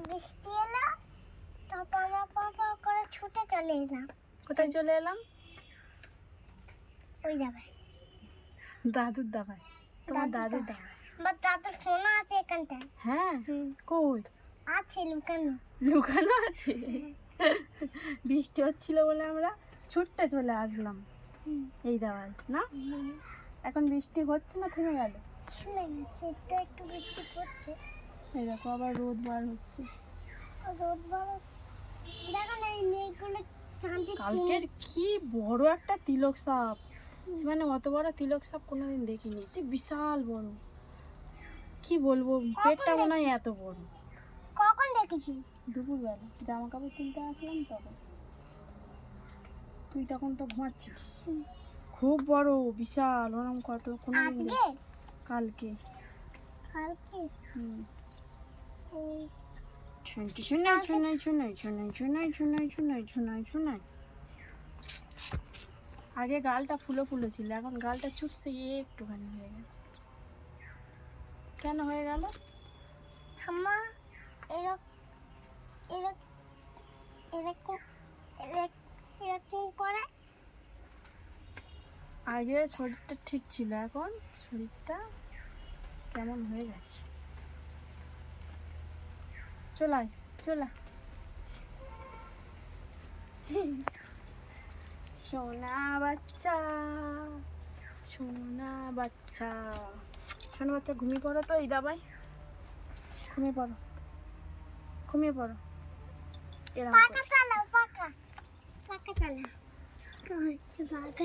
বৃষ্টি এলো, তারপর আমরা পাপা করে ছুটে চলে এলাম। কোথায় চলে এলাম? ওই দাবায়, দাদুর দাবায়। তোমার দাদুর দাবায়? আমার দাদুর ফোন আছে এখানটায়। হ্যাঁ, কই? আছে লুকানো। লুকানো আছে? বৃষ্টি হচ্ছিল বলে আমরা ছুটতে চলে আসলাম এই দাবায়, না? এখন বৃষ্টি হচ্ছে না, থেমে গেল? চলে গেছে, একটু একটু বৃষ্টি পড়ছে। এই দেখো আবার রোদ বার হচ্ছে। রোদ বার হচ্ছে, দেখো না এই মেঘগুলো চাঁদের কালকের কি বড় একটা তিলক সাপ, মানে অত বড় তিলক সাপ কোনোদিন দেখিনি, সে বিশাল বড়। কি বলবো, পেটটা মনে হয় এত বড়। কখন দেখেছি? দুপুরবেলা জামা কাপড় তুলতে আসলাম তখন, তুই তখন তো ঘুমাচ্ছিস। খুব বড়, বিশাল, ওরকম কত কোনোদিন আজকে কালকে। কালকে শুনছি, শোনাই শোনাই শোনাই শোনাই শোনাই শোনাই শোনাই শোনাই শোনাই। আগে গালটা ফুলো ফুলো ছিল, এখন গালটা চুপসে একটুখানি হয়ে গেছে। কেন হয়ে গেল? আমা এরকম এরকম এরকম এরকম করে। আগে শরীরটা ঠিক ছিল, এখন শরীরটা কেমন হয়ে গেছে। চলাই চলা। সোনা বাচ্চা, সোনা বাচ্চা, সোনা বাচ্চা ঘুমিয়ে পড়ো তো এই দাবায়, ঘুমিয়ে পড়ো, ঘুমিয়ে পড়ো। এরকম পাকা চালাও, পাকা পাকা চালাও। তো হচ্ছে পাকা